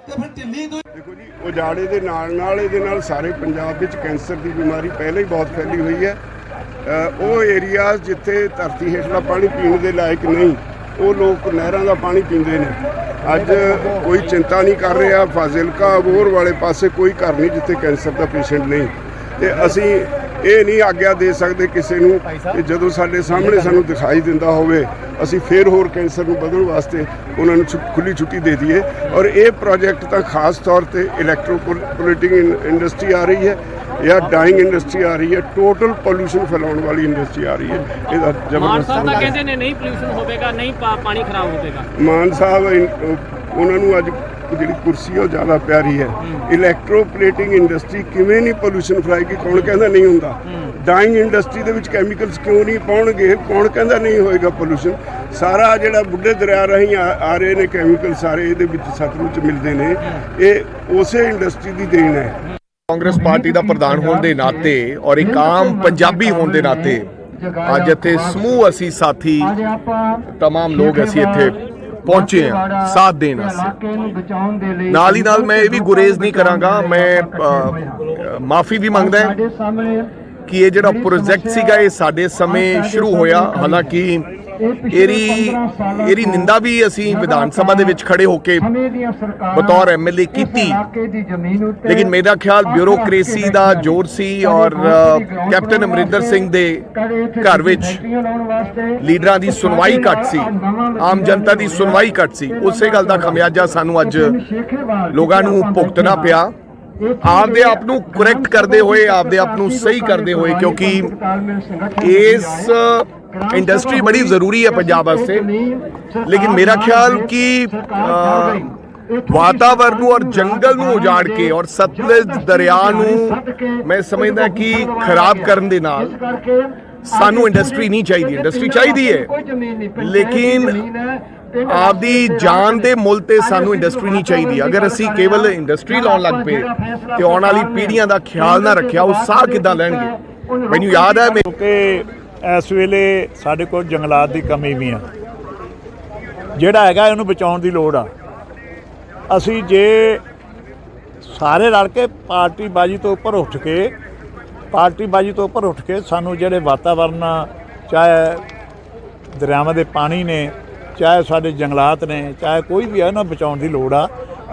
देखो जी, उजाड़े के नाल ਇਹਦੇ ਨਾਲ ਸਾਰੇ ਪੰਜਾਬ ਵਿੱਚ ਕੈਂਸਰ ਦੀ ਬਿਮਾਰੀ ਪਹਿਲਾਂ ਹੀ ਬਹੁਤ ਫੈਲੀ ਹੋਈ ਹੈ। ਉਹ ਏਰੀਆਜ਼ ਜਿੱਥੇ ਧਰਤੀ ਹੇਠਲਾ ਪਾਣੀ ਪੀਣ ਦੇ ਲਾਇਕ ਨਹੀਂ, ਉਹ ਲੋਕ ਨਹਿਰਾਂ ਦਾ ਪਾਣੀ ਪੀਂਦੇ ਨੇ। ਅੱਜ ਕੋਈ ਚਿੰਤਾ ਨਹੀਂ ਕਰ ਰਿਹਾ, ਫਾਜ਼ਿਲਕਾ ਅਬੋਹਰ ਵਾਲੇ ਪਾਸੇ ਕੋਈ ਘਰ ਨਹੀਂ ਜਿੱਥੇ ਕੈਂਸਰ ਦਾ ਪੇਸ਼ੈਂਟ ਨਹੀਂ। ਤੇ ਅਸੀਂ ਇਹ ਨਹੀਂ ਆਗਿਆ ਦੇ ਸਕਦੇ ਕਿਸੇ ਨੂੰ ਕਿ ਜਦੋਂ ਸਾਡੇ ਸਾਹਮਣੇ ਸਾਨੂੰ ਦਿਖਾਈ ਦਿੰਦਾ ਹੋਵੇ ਅਸੀਂ ਫੇਰ ਹੋਰ ਕੈਂਸਰ ਨੂੰ ਵਧਣ ਵਾਸਤੇ ਉਹਨਾਂ ਨੂੰ ਖੁੱਲੀ ਛੁੱਟੀ ਦੇ ਦਈਏ। ਔਰ ਇਹ ਪ੍ਰੋਜੈਕਟ ਤਾਂ ਖਾਸ ਤੌਰ ਤੇ ਇਲੈਕਟ੍ਰੋਪੋਲਿਟਿਕ ਇੰਡਸਟਰੀ ਆ ਰਹੀ ਹੈ ਜਾਂ ਡਾਈਂਗ ਇੰਡਸਟਰੀ ਆ ਰਹੀ ਹੈ, ਟੋਟਲ ਪੋਲੂਸ਼ਨ ਫੈਲਾਉਣ ਵਾਲੀ ਇੰਡਸਟਰੀ ਆ ਰਹੀ ਹੈ। ਇਹਦਾ ਜ਼ਬਰਦਸਤ ਕਹਿੰਦੇ ਨੇ ਨਹੀਂ ਪੋਲੂਸ਼ਨ ਹੋਵੇਗਾ, ਨਹੀਂ ਪਾਣੀ ਖਰਾਬ ਹੋਵੇਗਾ। ਮਾਨ ਸਾਹਿਬ ਉਹਨਾਂ ਨੂੰ ਅੱਜ ਜਿਹੜੀ ਕੁਰਸੀ ਉਹ ਜ਼ਿਆਦਾ ਪਿਆਰੀ ਹੈ। ਇਲੈਕਟ੍ਰੋਪਲੇਟਿੰਗ ਇੰਡਸਟਰੀ ਕਿਵੇਂ ਨਹੀਂ ਪੋਲੂਸ਼ਨ ਫੈਲਾਏਗੀ? ਕੌਣ ਕਹਿੰਦਾ ਨਹੀਂ ਹੁੰਦਾ? ਡਾਈਂਗ ਇੰਡਸਟਰੀ ਦੇ ਵਿੱਚ ਕੈਮੀਕਲਸ ਕਿਉਂ ਨਹੀਂ ਪਾਉਣਗੇ? ਕੌਣ ਕਹਿੰਦਾ ਨਹੀਂ ਹੋਏਗਾ ਪੋਲੂਸ਼ਨ? ਸਾਰਾ ਜਿਹੜਾ ਬੁੱਢੇ ਦਰਿਆ ਰਾਹੀਂ ਆ ਰਹੇ ਨੇ ਕੈਮੀਕਲ, ਸਾਰੇ ਇਹਦੇ ਵਿੱਚ ਸਤਲੁਜ ਮਿਲਦੇ ਨੇ। ਇਹ ਉਸੇ ਇੰਡਸਟਰੀ ਦੀ ਦੇਣ ਹੈ। ਕਾਂਗਰਸ ਪਾਰਟੀ ਦਾ ਪ੍ਰਧਾਨ ਹੋਣ ਦੇ ਨਾਤੇ ਔਰ ਇੱਕ ਆਮ ਪੰਜਾਬੀ ਹੋਣ ਦੇ ਨਾਤੇ ਅੱਜ ਇੱਥੇ ਸਮੂਹ ਅਸੀਂ ਸਾਥੀ तमाम ਲੋਕ ਅਸੀਂ ਇੱਥੇ ਪਹੁੰਚੇ ਹਾਂ ਸਾਥ ਦੇਣ ਵਾਸਤੇ। ਨਾਲ ਹੀ ਨਾਲ ਮੈਂ ਇਹ ਵੀ ਗੁਰੇਜ਼ ਨਹੀਂ ਕਰਾਂਗਾ, ਮੈਂ ਮਾਫੀ ਵੀ ਮੰਗਦਾ ਕਿ ਇਹ ਜਿਹੜਾ ਪ੍ਰੋਜੈਕਟ ਸੀਗਾ ਇਹ ਸਾਡੇ ਸਮੇਂ ਸ਼ੁਰੂ ਹੋਇਆ। ਹਾਲਾਂਕਿ ਇਹਦੀ ਨਿੰਦਾ ਵੀ ਅਸੀਂ ਵਿਧਾਨ ਸਭਾ ਦੇ ਵਿੱਚ ਖੜੇ ਹੋ ਕੇ ਬਤੌਰ ਐਮਐਲਏ ਕੀਤੀ, ਲੇਕਿਨ ਮੇਰਾ ਖਿਆਲ ਬਿਊਰੋਕ੍ਰੇਸੀ ਦਾ ਜ਼ੋਰ ਸੀ ਔਰ ਕੈਪਟਨ ਅਮਰਿੰਦਰ ਸਿੰਘ ਦੇ ਘਰ ਵਿੱਚ ਲੀਡਰਾਂ ਦੀ ਸੁਣਵਾਈ ਘੱਟ ਸੀ, ਆਮ ਜਨਤਾ ਦੀ ਸੁਣਵਾਈ ਘੱਟ ਸੀ। ਉਸੇ ਗੱਲ ਦਾ ਖਮਿਆਜਾ ਸਾਨੂੰ ਅੱਜ ਲੋਕਾਂ ਨੂੰ ਭੁਗਤਣਾ ਪਿਆ। ਆਪਦੇ ਆਪ ਨੂੰ ਕਰੈਕਟ ਕਰਦੇ ਹੋਏ, ਆਪਦੇ ਆਪ ਨੂੰ ਸਹੀ ਕਰਦੇ ਹੋਏ, ਕਿਉਂਕਿ ਇਸ इंडस्ट्री बड़ी ज़रूरी है पंजाब वास्ते। लेकिन मेरा ख्याल कि वातावरण और जंगल नूं उजाड़ के और सतलुज दरिया नूं मैं समझदा कि खराब करन दे नाल सानू इंडस्ट्री नहीं चाहिए। इंडस्ट्री चाहिए लेकिन आपदी जान दे मुल ते सानू इंडस्ट्री नहीं चाहिए। अगर असी केवल इंडस्ट्री लाउण लग पे ते आउण वाली पीढ़ियां दा ख्याल ना रखिया, वो साह किदां लैणगे? मैनूं याद है कि इस वेले साडे कोल जंगलात की कमी भी आ, जिहड़ा हैगा इहनूं बचाउण दी लोड़ आ। असीं जे सारे रल के पार्टीबाजी तो उपर उठ के सानूं जिहड़े वातावरण, चाहे दरियावां दे पानी ने, चाहे साडे जंगलात ने, चाहे कोई भी है, इन्हां बचाउण दी लोड़ आ।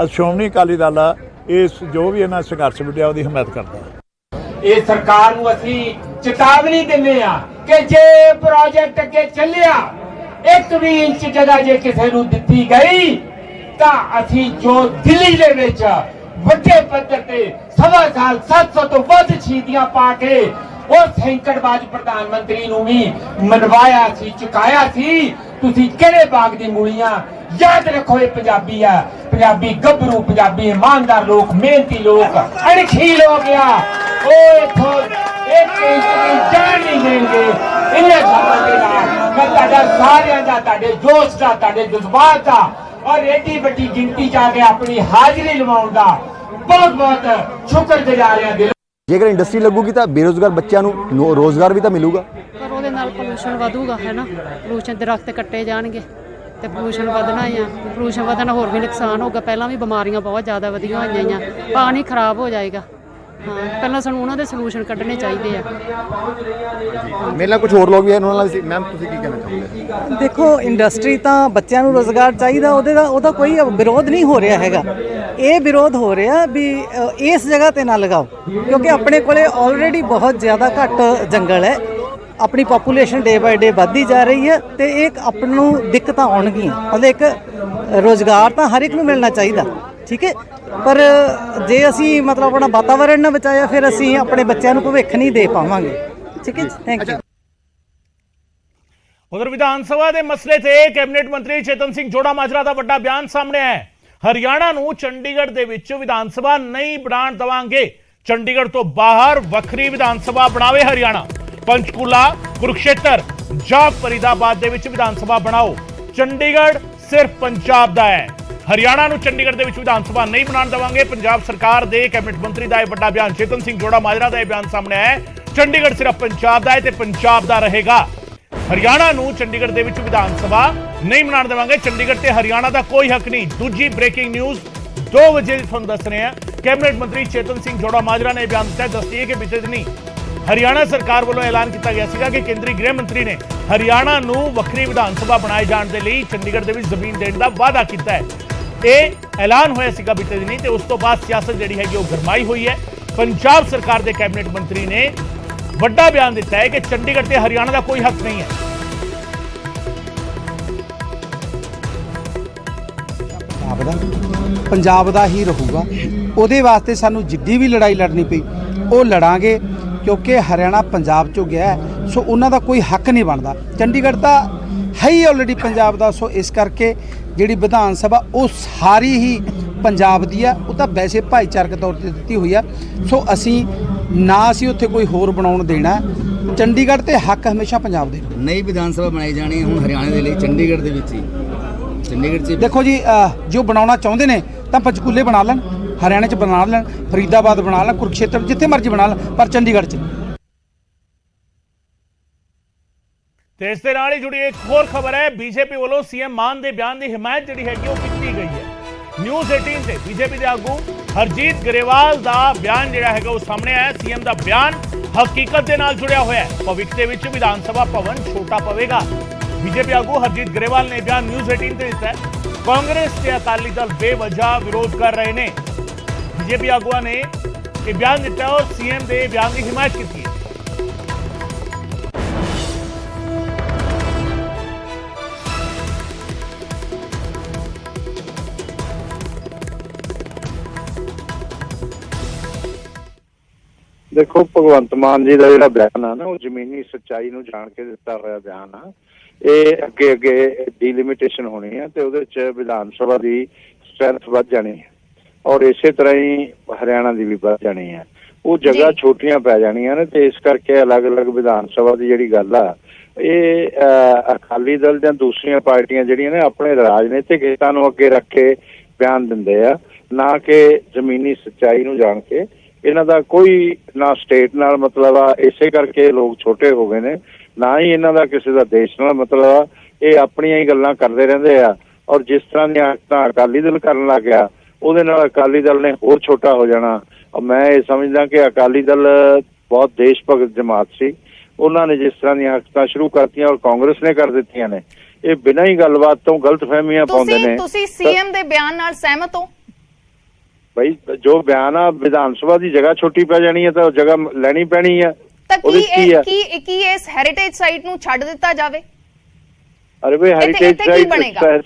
श्रोमणी अकाली दल इस जो भी इन्हां संघर्ष विड्या उहदी हिमायत करदा। ਇਹ ਸਰਕਾਰ ਨੂੰ ਅਸੀਂ ਚੇਤਾਵਨੀ ਦਿੰਦੇ ਆ ਕਿ ਜੇ ਪ੍ਰੋਜੈਕਟ ਅੱਗੇ ਚੱਲਿਆ 1 ਵੀ ਇੰਚ ਜਗ੍ਹਾ ਜੇ ਕਿਸੇ ਨੂੰ ਦਿੱਤੀ ਗਈ ਤਾਂ ਅਸੀਂ ਜੋ ਦਿੱਲੀ ਦੇ ਵਿੱਚ ਵੱਡੇ ਪੱਧਰ ਤੇ ਸਵਾ ਸਾਲ 700 ਤੋਂ ਵੱਧ ਸ਼ਹੀਦੀਆਂ ਪਾ ਕੇ ਉਹ ਸੈਂਕੜਬਾਜ਼ ਪ੍ਰਧਾਨ ਮੰਤਰੀ ਨੂੰ ਵੀ ਮਨਵਾਇਆ ਸੀ, ਚੁਕਾਇਆ ਸੀ। ਤੁਸੀਂ ਕਿਹੜੇ ਬਾਗ ਦੀ ਮੂਲੀਆਂ? याद रखो ये पंजाबी है, पंजाबी गभरू, पंजाबी ईमानदार लोग, मेहनती लोग, अणखी लोग आ। ओ इथों एक इंच की जान नहीं देंगे। इन्हें खबरों के नाल मैं ताड़ा सारियां दा, ताड़े जोश दा, ताड़े जज्बात दा और एडी बड़ी गिनती जाके अपनी हाजिरी लवाउण दा बहुत बहुत शुक्रगुजार हां। जेकर इंडस्ट्री लगूगी तो बेरोजगार बच्चों को रोजगार भी तो मिलूगा, पर ਉਹਦੇ ਨਾਲ ਪੋਲੂਸ਼ਨ ਵਧੂਗਾ, ਹੈ ਨਾ। ਪੋਲੂਸ਼ਨ ਦਰਖਤ ਕੱਟੇ ਜਾਣਗੇ ਤੇ ਪੋਲੂਸ਼ਨ ਵਧਣਾ ਹੀ ਆ। ਪੋਲੂਸ਼ਨ ਵਧਣ ਨਾਲ ਹੋਰ ਵੀ ਨੁਕਸਾਨ ਹੋਊਗਾ। ਪਹਿਲਾਂ ਵੀ ਬਿਮਾਰੀਆਂ ਬਹੁਤ ਜ਼ਿਆਦਾ ਵਧੀਆਂ ਹੋਈਆਂ ਆ, ਪਾਣੀ ਖਰਾਬ ਹੋ ਜਾਏਗਾ। ਹਾਂ, ਪਹਿਲਾਂ ਸਾਨੂੰ ਉਹਨਾਂ ਦੇ ਸੋਲੂਸ਼ਨ ਕੱਢਣੇ ਚਾਹੀਦੇ ਆ। ਮੇਰੇ ਨਾਲ ਕੁਝ ਹੋਰ ਲੋਕ ਵੀ ਹਨ, ਉਹਨਾਂ ਨਾਲ ਮੈਮ ਤੁਸੀਂ ਕੀ ਕਹਿਣਾ ਚਾਹੁੰਦੇ? ਦੇਖੋ, ਇੰਡਸਟਰੀ ਤਾਂ ਬੱਚਿਆਂ ਨੂੰ ਰੋਜ਼ਗਾਰ ਚਾਹੀਦਾ, ਉਹਦਾ ਕੋਈ ਵਿਰੋਧ ਨਹੀਂ ਹੋ ਰਿਹਾ ਹੈਗਾ। ਇਹ ਵਿਰੋਧ ਹੋ ਰਿਹਾ ਵੀ ਇਸ ਜਗ੍ਹਾ ਤੇ ਨਾ ਲਗਾਓ, ਕਿਉਂਕਿ ਆਪਣੇ ਕੋਲੇ ਆਲਰੇਡੀ ਬਹੁਤ ਜ਼ਿਆਦਾ ਘੱਟ ਜੰਗਲ ਹੈ। ਆਪਣੀ ਪੋਪੂਲੇਸ਼ਨ ਡੇ ਬਾਏ ਡੇ ਵੱਧਦੀ ਜਾ ਰਹੀ ਹੈ ਤੇ ਇੱਕ ਆਪ ਨੂੰ ਦਿੱਕਤਾਂ ਆਉਣਗੀਆਂ। ਮਤਲਬ ਇੱਕ ਰੋਜ਼ਗਾਰ ਤਾਂ ਹਰ ਇੱਕ ਨੂੰ ਮਿਲਣਾ ਚਾਹੀਦਾ, ਠੀਕ ਹੈ, ਪਰ ਜੇ ਅਸੀਂ ਮਤਲਬ ਆਪਣਾ ਵਾਤਾਵਰਣ ਨਾ ਬਚਾਇਆ ਫਿਰ ਅਸੀਂ ਆਪਣੇ ਬੱਚਿਆਂ ਨੂੰ ਭਵਿੱਖ ਨਹੀਂ ਦੇ ਪਾਵਾਂਗੇ। ਠੀਕ ਹੈ, ਥੈਂਕ ਯੂ। उधर विधानसभा के मसले से कैबिनेट मंत्री चेतन सिंह जोड़ा माजरा का बड़ा बयान सामने है। हरियाणा नूं चंडीगढ़ दे विच विधानसभा नहीं बनाण देवांगे, ਚੰਡੀਗੜ੍ਹ ਤੋਂ ਬਾਹਰ ਵੱਖਰੀ ਵਿਧਾਨ ਸਭਾ ਬਣਾਵੇ ਹਰਿਆਣਾ। ਪੰਚਕੂਲਾ, ਕੁਰੂਕਸ਼ੇਤਰ ਜਾਂ ਫਰੀਦਾਬਾਦ ਦੇ ਵਿੱਚ ਵਿਧਾਨ ਸਭਾ ਬਣਾਓ। ਚੰਡੀਗੜ੍ਹ ਸਿਰਫ ਪੰਜਾਬ ਦਾ ਹੈ। ਹਰਿਆਣਾ ਨੂੰ ਚੰਡੀਗੜ੍ਹ ਦੇ ਵਿੱਚ ਵਿਧਾਨ ਸਭਾ ਨਹੀਂ ਬਣਾਉਣ ਦੇਵਾਂਗੇ। ਪੰਜਾਬ ਸਰਕਾਰ ਦੇ ਕੈਬਨਿਟ ਮੰਤਰੀ ਦਾ ਇਹ ਵੱਡਾ ਬਿਆਨ, ਚੇਤਨ ਸਿੰਘ ਜੋੜਾ ਮਾਜਰਾ ਦਾ ਇਹ ਬਿਆਨ ਸਾਹਮਣੇ ਆਇਆ ਹੈ। ਚੰਡੀਗੜ੍ਹ ਸਿਰਫ ਪੰਜਾਬ ਦਾ ਹੈ ਤੇ ਪੰਜਾਬ ਦਾ ਰਹੇਗਾ। ਹਰਿਆਣਾ ਨੂੰ ਚੰਡੀਗੜ੍ਹ ਦੇ ਵਿੱਚ ਵਿਧਾਨ ਸਭਾ ਨਹੀਂ ਬਣਾਉਣ ਦੇਵਾਂਗੇ। ਚੰਡੀਗੜ੍ਹ ਤੇ ਹਰਿਆਣਾ ਦਾ ਕੋਈ ਹੱਕ ਨਹੀਂ। ਦੂਜੀ ਬ੍ਰੇਕਿੰਗ ਨਿਊਜ਼ 2 ਵਜੇ ਦੀ ਤੁਹਾਨੂੰ ਦੱਸ ਰਹੇ ਹਾਂ। ਕੈਬਨਿਟ ਮੰਤਰੀ ਚੇਤਨ ਸਿੰਘ ਜੋੜਾ ਮਾਜਰਾ ਨੇ ਬਿਆਨ ਦਿੱਤਾ। ਦੱਸਦੀਏ ਕਿ ਬੀਤੇ ਦਿਨੀ ਹਰਿਆਣਾ ਸਰਕਾਰ ਵੱਲੋਂ ਐਲਾਨ ਕੀਤਾ ਗਿਆ ਸੀਗਾ ਕਿ ਕੇਂਦਰੀ ਗ੍ਰਹਿ ਮੰਤਰੀ ਨੇ ਹਰਿਆਣਾ ਨੂੰ ਵੱਖਰੀ ਵਿਧਾਨ ਸਭਾ ਬਣਾਏ ਜਾਣ ਦੇ ਲਈ ਚੰਡੀਗੜ੍ਹ ਦੇ ਵਿੱਚ ਜ਼ਮੀਨ ਦੇਣ ਦਾ ਵਾਅਦਾ ਕੀਤਾ ਹੈ। ਇਹ ਐਲਾਨ ਹੋਇਆ ਸੀਗਾ ਬੀਤੇ ਦਿਨੀ ਤੇ ਉਸ ਤੋਂ ਬਾਅਦ ਸਿਆਸਤ ਜਿਹੜੀ ਹੈਗੀ ਉਹ ਗਰਮਾਈ ਹੋਈ ਹੈ। ਪੰਜਾਬ ਸਰਕਾਰ ਦੇ ਕੈਬਨਿਟ ਮੰਤਰੀ ਨੇ ਵੱਡਾ ਬਿਆਨ ਦਿੱਤਾ ਹੈ ਕਿ ਚੰਡੀਗੜ੍ਹ ਤੇ ਹਰਿਆਣਾ ਦਾ ਕੋਈ ਹੱਕ ਨਹੀਂ ਹੈ। ਪੰਜਾਬ ਦਾ ਹੀ ਰਹੂਗਾ। ਉਹਦੇ ਵਾਸਤੇ ਸਾਨੂੰ ਜਿੱਡੀ ਵੀ ਲੜਾਈ ਲੜਨੀ ਪਈ ਉਹ ਲੜਾਂਗੇ, ਕਿਉਂਕਿ ਹਰਿਆਣਾ ਪੰਜਾਬ ਚੋਂ ਗਿਆ ਸੋ ਉਹਨਾਂ ਦਾ ਕੋਈ ਹੱਕ ਨਹੀਂ ਬਣਦਾ। ਚੰਡੀਗੜ੍ਹ ਤਾਂ ਹੈ ਹੀ ਆਲਰੇਡੀ ਪੰਜਾਬ ਦਾ, ਸੋ ਇਸ ਕਰਕੇ ਜਿਹੜੀ ਵਿਧਾਨ ਸਭਾ ਉਹ ਸਾਰੀ ਹੀ ਪੰਜਾਬ ਦੀ ਆ। ਉਹ ਤਾਂ ਵੈਸੇ ਭਾਈਚਾਰਕ ਤੌਰ ਤੇ ਦਿੱਤੀ ਹੋਈ ਆ। ਸੋ ਅਸੀਂ ਉੱਥੇ ਕੋਈ ਹੋਰ ਬਣਾਉਣ ਦੇਣਾ। ਚੰਡੀਗੜ੍ਹ ਤੇ ਹੱਕ ਹਮੇਸ਼ਾ ਪੰਜਾਬ ਦੇ। ਨਈ ਵਿਧਾਨ ਸਭਾ ਬਣਾਈ ਜਾਣੀ ਹੁਣ ਹਰਿਆਣਾ ਦੇ ਲਈ ਚੰਡੀਗੜ੍ਹ ਦੇ ਵਿੱਚ ਹੀ। ਚੰਡੀਗੜ੍ਹ 'ਚ ਦੇਖੋ ਜੀ, ਜੋ ਬਣਾਉਣਾ ਚਾਹੁੰਦੇ ਨੇ ਤਾਂ ਪੰਚਕੂਲੇ ਬਣਾ ਲੈਣ, ਹਰਿਆਣਾ 'ਚ ਬਣਾ ਲੈਣ, ਫਰੀਦਾਬਾਦ ਬਣਾ ਲੈਣ, ਕੁਰੂਕਸ਼ੇਤਰ ਜਿੱਥੇ ਮਰਜ਼ੀ ਬਣਾ ਲੈਣ, ਪਰ ਚੰਡੀਗੜ੍ਹ 'ਚ। ਤੇ ਇਸ ਦੇ ਨਾਲ ਹੀ ਜੁੜੀ ਇੱਕ ਹੋਰ ਖਬਰ ਹੈ। ਬੀਜੇਪੀ ਵੱਲੋਂ ਸੀਐਮ ਮਾਨ ਦੇ ਬਿਆਨ ਦੀ ਹਮਾਇਤ ਜਿਹੜੀ ਹੈਗੀ ਉਹ ਕੀਤੀ ਗਈ ਹੈ। ਨਿਊਜ਼ 18 ਤੇ ਬੀਜੇਪੀ ਦੇ ਆਗੂ ਹਰਜੀਤ ਗਰੇਵਾਲ ਦਾ ਬਿਆਨ ਜਿਹੜਾ ਹੈਗਾ ਉਹ ਸਾਹਮਣੇ ਆਇਆ। ਸੀਐਮ ਦਾ ਬਿਆਨ ਹਕੀਕਤ ਦੇ ਨਾਲ ਜੁੜਿਆ ਹੋਇਆ ਹੈ। ਭਵਿੱਖ ਦੇ ਵਿੱਚ ਵਿਧਾਨ ਸਭਾ ਭਵਨ ਛੋਟਾ ਪਵੇਗਾ। ਬੀਜੇਪੀ ਆਗੂ ਹਰਜੀਤ ਗਰੇਵਾਲ ਨੇ ਬਿਆਨ ਨਿਊਜ਼ 18 ਤੇ ਦਿੱਤਾ ਹੈ। ਕਾਂਗਰਸ ਤੇ ਅਕਾਲੀ ਦਲ ਬੇਵਜ੍ਹਾ ਵਿਰੋਧ ਕਰ ਰਹੇ ਨੇ। ਬੀਜੇਪੀ ਆਗੂਆਂ ਨੇ ਇਹ ਬਿਆਨ ਦਿੱਤਾ ਔਰ ਸੀਐਮ ਦੇ ਬਿਆਨ ਦੀ ਹਮਾਇਤ ਕੀਤੀ ਹੈ। ਦੇਖੋ, ਭਗਵੰਤ ਮਾਨ ਜੀ ਦਾ ਜਿਹੜਾ ਬਿਆਨ ਆ ਨਾ, ਉਹ ਜ਼ਮੀਨੀ ਸੱਚਾਈ ਨੂੰ ਜਾਣ ਕੇ ਦਿੱਤਾ ਹੋਇਆ ਬਿਆਨ ਆ। ਇਹ ਅੱਗੇ ਡੀਲਿਮਿਟੇਸ਼ਨ ਹੋਣੀ ਹੈ ਤੇ ਉਹਦੇ ਚ ਵਿਧਾਨ ਸਭਾ ਦੀ ਸਟਰੈਂਥ ਵੱਧ ਜਾਣੀ ਹੈ ਔਰ ਇਸੇ ਤਰ੍ਹਾਂ ਹੀ ਹਰਿਆਣਾ ਦੀ ਵੀ ਵੱਧ ਜਾਣੀ ਹੈ। ਉਹ ਜਗ੍ਹਾ ਛੋਟੀਆਂ ਪੈ ਜਾਣੀਆਂ ਨੇ ਤੇ ਇਸ ਕਰਕੇ ਅਲੱਗ-ਅਲੱਗ ਵਿਧਾਨ ਸਭਾ ਦੀ ਜਿਹੜੀ ਗੱਲ ਆ, ਇਹ ਅਕਾਲੀ ਦਲ ਜਾਂ ਦੂਸਰੀਆਂ ਪਾਰਟੀਆਂ ਜਿਹੜੀਆਂ ਨੇ ਆਪਣੇ ਰਾਜਨੀਤਿਕ ਹਿੱਤਾਂ ਨੂੰ ਅੱਗੇ ਰੱਖ ਕੇ ਬਿਆਨ ਦਿੰਦੇ ਆ, ਨਾ ਕਿ ਜ਼ਮੀਨੀ ਸੱਚਾਈ ਨੂੰ ਜਾਣ ਕੇ। ਇਹਨਾਂ ਦਾ ਕੋਈ ਨਾ ਸਟੇਟ ਨਾਲ ਮਤਲਬ ਆ, ਇਸੇ ਕਰਕੇ ਲੋਕ ਛੋਟੇ ਹੋ ਗਏ ਨੇ। ਨਾ ਹੀ ਇਹਨਾਂ ਦਾ ਕਿਸੇ ਦਾ ਦੇਸ਼ ਨਾਲ ਮਤਲਬ ਆ। ਇਹ ਆਪਣੀਆਂ ਹੀ ਗੱਲਾਂ ਕਰਦੇ ਰਹਿੰਦੇ ਆ ਔਰ ਜਿਸ ਤਰ੍ਹਾਂ ਦੀਆਂ ਹਰਕਤਾਂ ਅਕਾਲੀ ਦਲ ਕਰਨ ਲੱਗ ਗਿਆ, ਉਹਦੇ ਨਾਲ ਅਕਾਲੀ ਦਲ ਨੇ ਹੋਰ ਛੋਟਾ ਹੋ ਜਾਣਾ। ਮੈਂ ਇਹ ਸਮਝਦਾ ਕਿ ਅਕਾਲੀ ਦਲ ਬਹੁਤ ਦੇਸ਼ ਭਗਤ ਜਮਾਤ ਸੀ। ਉਹਨਾਂ ਨੇ ਜਿਸ ਤਰ੍ਹਾਂ ਦੀਆਂ ਹਰਕਤਾਂ ਸ਼ੁਰੂ ਕਰਤੀਆਂ ਔਰ ਕਾਂਗਰਸ ਨੇ ਕਰ ਦਿੱਤੀਆਂ ਨੇ, ਇਹ ਬਿਨਾਂ ਹੀ ਗੱਲਬਾਤ ਤੋਂ ਗਲਤਫਹਿਮੀਆਂ ਪਾਉਂਦੇ ਨੇ। ਤੁਸੀਂ ਸੀਐਮ ਦੇ ਬਿਆਨ ਨਾਲ ਸਹਿਮਤ ਹੋ? ਭਾਈ, ਜੋ ਬਿਆਨ ਆ, ਵਿਧਾਨ ਸਭਾ ਦੀ ਜਗ੍ਹਾ ਛੋਟੀ ਪੈ ਜਾਣੀ ਹੈ ਤਾਂ ਉਹ ਜਗ੍ਹਾ ਲੈਣੀ ਪੈਣੀ ਆ। ਤਾਂ ਕੀ ਇਸ ਹੈਰੀਟੇਜ ਸਾਈਟ ਨੂੰ ਛੱਡ ਦਿੱਤਾ ਜਾਵੇ? ਅਰੇ ਭਾਈ, ਹੈਰੀਟੇਜ ਸਾਈਟ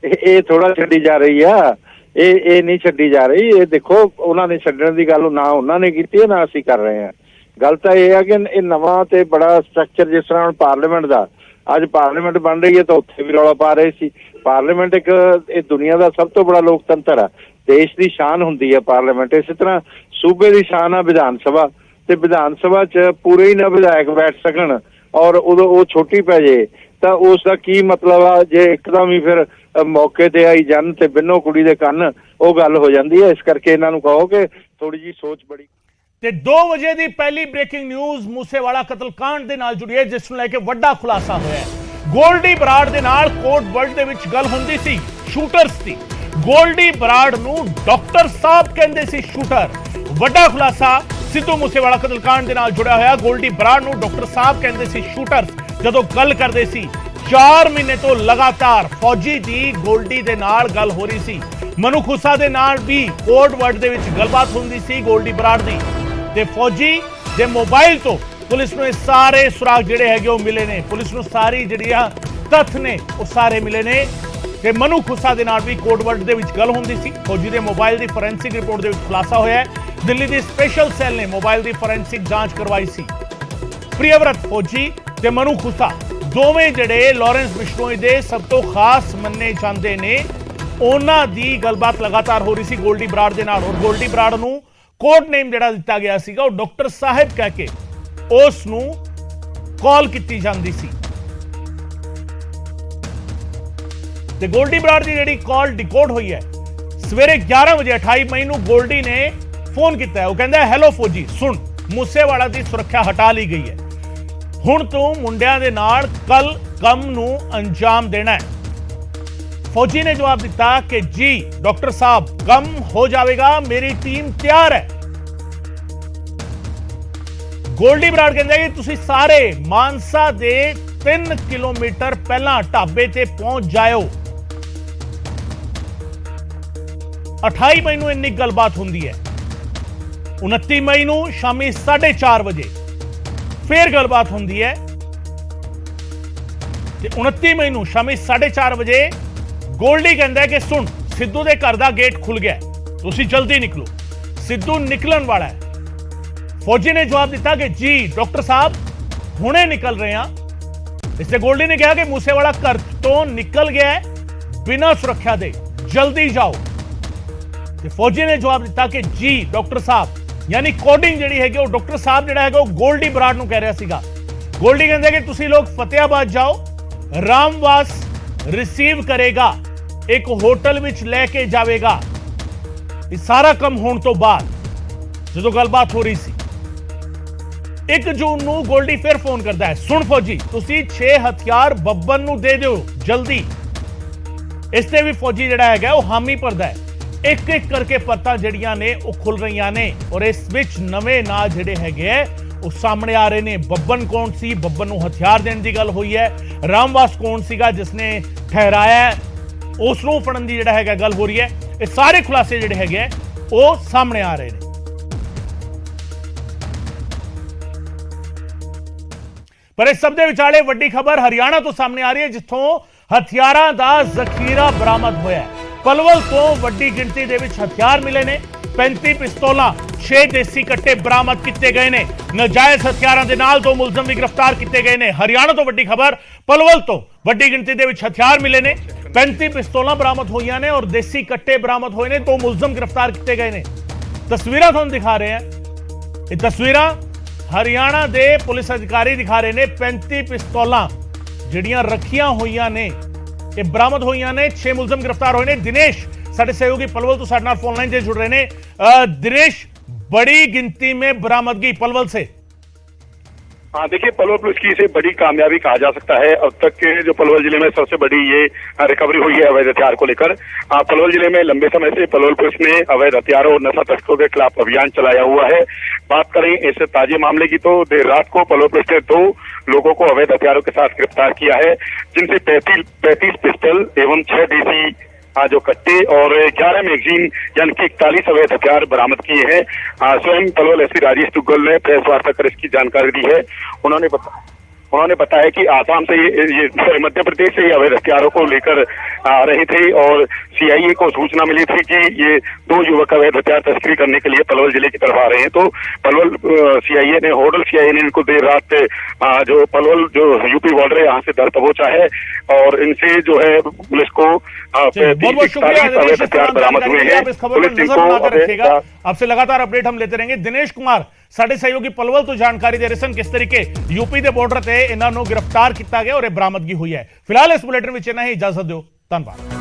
ਇਹ ਥੋੜਾ ਛੱਡੀ ਜਾ ਰਹੀ ਆ। ਇਹ ਨਹੀਂ ਛੱਡੀ ਜਾ ਰਹੀ। ਇਹ ਦੇਖੋ, ਉਹਨਾਂ ਨੇ ਛੱਡਣ ਦੀ ਗੱਲ ਨਾ ਉਹਨਾਂ ਨੇ ਕੀਤੀ ਹੈ ਨਾ ਅਸੀਂ ਕਰ ਰਹੇ ਹਾਂ। ਗੱਲ ਤਾਂ ਇਹ ਆ ਕਿ ਇਹ ਨਵਾਂ ਤੇ ਬੜਾ ਸਟਰਕਚਰ, ਜਿਸ ਤਰ੍ਹਾਂ ਹੁਣ ਪਾਰਲੀਮੈਂਟ ਦਾ, ਅੱਜ ਪਾਰਲੀਮੈਂਟ ਬਣ ਰਹੀ ਹੈ ਤਾਂ ਉੱਥੇ ਵੀ ਰੌਲਾ ਪਾ ਰਹੇ ਸੀ। ਪਾਰਲੀਮੈਂਟ ਇਹ ਦੁਨੀਆ ਦਾ ਸਭ ਤੋਂ ਬੜਾ ਲੋਕਤੰਤਰ ਆ। ਦੇਸ਼ ਦੀ ਸ਼ਾਨ ਹੁੰਦੀ ਹੈ ਪਾਰਲੀਮੈਂਟ। ਇਸੇ ਤਰ੍ਹਾਂ ਸੂਬੇ ਦੀ ਸ਼ਾਨ ਆ ਵਿਧਾਨ ਸਭਾ। ਤੇ ਵਿਧਾਨ ਸਭਾ 'ਚ ਪੂਰੇ ਹੀ ਨਾ ਵਿਧਾਇਕ ਬੈਠ ਸਕਣ ਔਰ ਉਦੋਂ ਉਹ ਛੋਟੀ ਪੈ ਜੇ ਤਾਂ ਉਸ ਦਾ ਕੀ ਮਤਲਬ ਆ? ਜੇ ਇੱਕਦਮ ਹੀ ਫਿਰ ਮੌਕੇ ਤੇ ਆਈ ਜਨ ਤੇ ਬਿੰਨੋ ਕੁੜੀ ਦੇ ਕੰਨ, ਉਹ ਗੱਲ ਹੋ ਜਾਂਦੀ ਹੈ। ਇਸ ਕਰਕੇ ਇਹਨਾਂ ਨੂੰ ਕਹੋ ਕਿ ਥੋੜੀ ਜੀ ਸੋਚ ਬੜੀ। ਤੇ 2 ਵਜੇ ਦੀ ਪਹਿਲੀ ਬ੍ਰੇਕਿੰਗ ਨਿਊਜ਼ ਮੂਸੇਵਾਲਾ ਕਤਲकांड ਦੇ ਨਾਲ ਜੁੜੀ ਹੈ, ਜਿਸ ਨੂੰ ਲੈ ਕੇ ਵੱਡਾ ਖੁਲਾਸਾ ਹੋਇਆ ਹੈ। ਗੋਲਡੀ ਬਰਾੜ ਦੇ ਨਾਲ ਕੋਰਟ ਵਰਲਡ ਦੇ ਵਿੱਚ ਗੱਲ ਹੁੰਦੀ ਸੀ ਸ਼ੂਟਰਸ ਦੀ। ਗੋਲਡੀ ਬਰਾੜ ਨੂੰ ਡਾਕਟਰ ਸਾਹਿਬ ਕਹਿੰਦੇ ਸੀ ਸ਼ੂਟਰ। ਵੱਡਾ ਖੁਲਾਸਾ ਸਿੱਧੂ ਮੂਸੇਵਾਲਾ ਕਤਲकांड ਦੇ ਨਾਲ ਜੁੜਿਆ ਹੋਇਆ। ਗੋਲਡੀ ਬਰਾੜ ਨੂੰ ਡਾਕਟਰ ਸਾਹਿਬ ਕਹਿੰਦੇ ਸੀ ਸ਼ੂਟਰਸ। ਜਦੋਂ ਗੱਲ ਕਰਦੇ ਸੀ 4 ਮਹੀਨੇ ਤੋਂ ਲਗਾਤਾਰ ਫੌਜੀ ਦੀ ਗੋਲਡੀ ਦੇ ਨਾਲ ਗੱਲ ਹੋ ਰਹੀ ਸੀ। ਮਨੂ ਖੁੱਸਾ ਦੇ ਨਾਲ ਵੀ ਕੋਰਟ ਵਰਡ ਦੇ ਵਿੱਚ ਗੱਲਬਾਤ ਹੁੰਦੀ ਸੀ ਗੋਲਡੀ ਬਰਾੜ ਦੀ। ਤੇ ਫੌਜੀ ਦੇ ਮੋਬਾਈਲ ਤੋਂ ਪੁਲਿਸ ਨੂੰ ਇਹ ਸਾਰੇ ਸੁਰਾਗ ਜਿਹੜੇ ਹੈਗੇ ਉਹ ਮਿਲੇ ਨੇ। ਪੁਲਿਸ ਨੂੰ ਸਾਰੀ ਜਿਹੜੀਆਂ ਤੱਥ ਨੇ ਉਹ ਸਾਰੇ ਮਿਲੇ ਨੇ। ਤੇ ਮਨੂ ਖੁੱਸਾ ਦੇ ਨਾਲ ਵੀ ਕੋਰਟ ਵਰਡ ਦੇ ਵਿੱਚ ਗੱਲ ਹੁੰਦੀ ਸੀ। ਫੌਜੀ ਦੇ ਮੋਬਾਈਲ ਦੀ ਫੋਰੈਂਸਿਕ ਰਿਪੋਰਟ ਦੇ ਵਿੱਚ ਖੁਲਾਸਾ ਹੋਇਆ ਹੈ। ਦਿੱਲੀ ਦੀ ਸਪੈਸ਼ਲ ਸੈੱਲ ਨੇ ਮੋਬਾਈਲ ਦੀ ਫੋਰੈਂਸਿਕ ਜਾਂਚ ਕਰਵਾਈ ਸੀ। ਪ੍ਰਿਯਵਰਤ ਫੌਜੀ ਤੇ ਮਨੂ ਖੁੱਸਾ ਦੋਵੇਂ ਜਿਹੜੇ ਲਾਰੈਂਸ ਬਿਸ਼ਨੋਈ ਦੇ ਸਭ ਤੋਂ ਖਾਸ ਮੰਨੇ ਜਾਂਦੇ ਨੇ, ਉਹਨਾਂ ਦੀ ਗੱਲਬਾਤ ਲਗਾਤਾਰ ਹੋ ਰਹੀ ਸੀ ਗੋਲਡੀ ਬਰਾੜ ਦੇ ਨਾਲ। ਔਰ ਗੋਲਡੀ ਬਰਾੜ ਨੂੰ ਕੋਡ ਨੇਮ ਜਿਹੜਾ ਦਿੱਤਾ ਗਿਆ ਸੀਗਾ ਉਹ ਡਾਕਟਰ ਸਾਹਿਬ ਕਹਿ ਕੇ ਉਸ ਨੂੰ ਕਾਲ ਕੀਤੀ ਜਾਂਦੀ ਸੀ ਤੇ ਗੋਲਡੀ ਬਰਾੜ ਦੀ ਜਿਹੜੀ ਕਾਲ ਡਿਕੋਡ ਹੋਈ ਹੈ ਸਵੇਰੇ 11 ਵਜੇ 28 ਮਈ ਨੂੰ ਗੋਲਡੀ ਨੇ ਫੋਨ ਕੀਤਾ ਹੈ। ਉਹ ਕਹਿੰਦਾ ਹੈਲੋ ਫੌਜੀ ਸੁਣ, ਮੂਸੇਵਾਲਾ ਦੀ ਸੁਰੱਖਿਆ ਹਟਾ ਲਈ ਗਈ ਹੈ, ਹੁਣ ਤੂੰ ਮੁੰਡਿਆਂ ਦੇ ਨਾਲ ਕੱਲ ਕੰਮ ਨੂੰ ਅੰਜਾਮ ਦੇਣਾ ਹੈ। फौजी ने जवाब दिता कि जी डॉक्टर साहब कम हो जाएगा, मेरी टीम तैयार है। गोल्डी बराड़ कहते कि तुसी सारे मानसा दे 3 किलोमीटर पहला ढाबे ते पहुंच जाओ। 28 मई नूं इन्नी गलबात हुंदी है, 29 मई नूं शामी 4:30 बजे फिर गलबात हुंदी है, 29 मई नूं शामी 4:30 बजे गोल्डी कहता है कि सुन, सिद्धू के घर का गेट खुल गया, तुसी जल्दी निकलो, सिद्धू निकलन वाला है। फौजी ने जवाब दिता कि जी डॉक्टर साहब हुणे निकल रहे हैं। इससे गोल्डी ने कहा कि मूसेवाला घर तो निकल गया है बिना सुरक्षा दे, जल्दी जाओ। ते फौजी ने जवाब दिता कि जी डॉक्टर साहब, यानी कोडिंग जिहड़ी हैगी वो डॉक्टर साहब जिहड़ा हैगा वो गोल्डी बराड़ नूं कह रहा सीगा। गोल्डी कहंदा कि तुसी लोग फतेहाबाद जाओ, रामवास रिसीव करेगा, एक होटल विच लेके जाएगा। ये सारा कम होने तो बाद जो गलबात हो रही सी 1 जून नूं गोल्डी फिर फोन करता है, सुन फौजी तुसी 6 हथियार बब्बन नूं दे दिओ जल्दी। इसते भी फौजी जिहड़ा हैगा वो हामी भरदा है। एक एक करके पत्ता जड़ियां ने वो खुल रही ने और इस विच नवे ना जिहड़े हैगे वो सामने आ रहे ने। बब्बन कौन सी, बब्बन नूं हथियार देने की गल हुई है। रामवास कौन सीगा जिसने ठहराया, उसनूं फड़न की जिहड़ा हैगा गल हो रही है। ये सारे खुलासे जिहड़े हैगे वो सामने आ रहे हैं। पर इस सब दे विचाले वड्डी खबर हरियाणा तो सामने आ रही है, जिथों हथियारां दा जखीरा बरामद होया है। पलवल तो वड्डी गिनती दे विच हथियार मिले ने, 35 पिस्तौलां, 6 देसी कट्टे बरामद किए गए ने। नाजायज हथियारों के नाल 2 मुलजम भी गिरफ्तार किए गए ने। हरियाणा तो वड्डी खबर, पलवल तो वड्डी गिनती दे विच हथियार मिले ने, 35 पिस्तौलां बरामद होईयां ने और देसी कट्टे बरामद होए ने, 2 मुलजम गिरफ्तार किए गए ने। तस्वीरां तुहानूं दिखा रहे हैं, ये तस्वीरां हरियाणा दे पुलिस अधिकारी दिखा रहे ने। 35 पिस्तौलां जिहड़ियां रखियां होईयां ने ये बरामद होईयां ने, 6 मुलजम गिरफ्तार होए ने। दिनेश साडे सहयोगी पलवल तो साडे नाल फोन लाइन से जुड़ रहे हैं। दिनेश, बड़ी गिनती में बरामदगी पलवल से। हाँ देखिए, पलवल पुलिस की इसे बड़ी कामयाबी कहा जा सकता है। अब तक के जो पलवल जिले में सबसे बड़ी ये रिकवरी हुई है अवैध हथियार को लेकर। पलवल जिले में लंबे समय से पलवल पुलिस ने अवैध हथियारों और नशा तस्करों के खिलाफ अभियान चलाया हुआ है। बात करें इस ताजे मामले की तो देर रात को पलवल पुलिस ने 2 लोगों को अवैध हथियारों के साथ गिरफ्तार किया है, जिनसे 35 पिस्टल एवं 6 देसी जो कट्टे और 11 मैगजीन यानी कि 41 अवैध हथियार बरामद किए हैं। स्वयं पलवल एसपी राजेश दुग्गल ने प्रेस वार्ता कर इसकी जानकारी दी है। उन्होंने बताया कि आसाम से ये मध्य प्रदेश से अवैध हथियारों को लेकर आ रहे थे और सीआईए को सूचना मिली थी कि ये 2 युवक अवैध हथियार तस्करी करने के लिए पलवल जिले की तरफ आ रहे हैं। तो पलवल सीआईए ने, होडल सीआईए ने इनको देर रात जो पलवल जो यूपी बॉर्डर है यहाँ से दर दबोचा है और इनसे जो है पुलिस को 40 अवैध हथियार बरामद हुए हैं। पुलिस इनको आपसे लगातार अपडेट हम लेते रहेंगे। दिनेश कुमार साडे सहयोगी पलवल तो जानकारी दे रहे सन किस तरीके यूपी के बॉर्डर से इन्होंने गिरफ्तार किया गया और बरामदगी हुई है। फिलहाल इस बुलेटिन में इतना ही, इजाजत दो, धन्यवाद।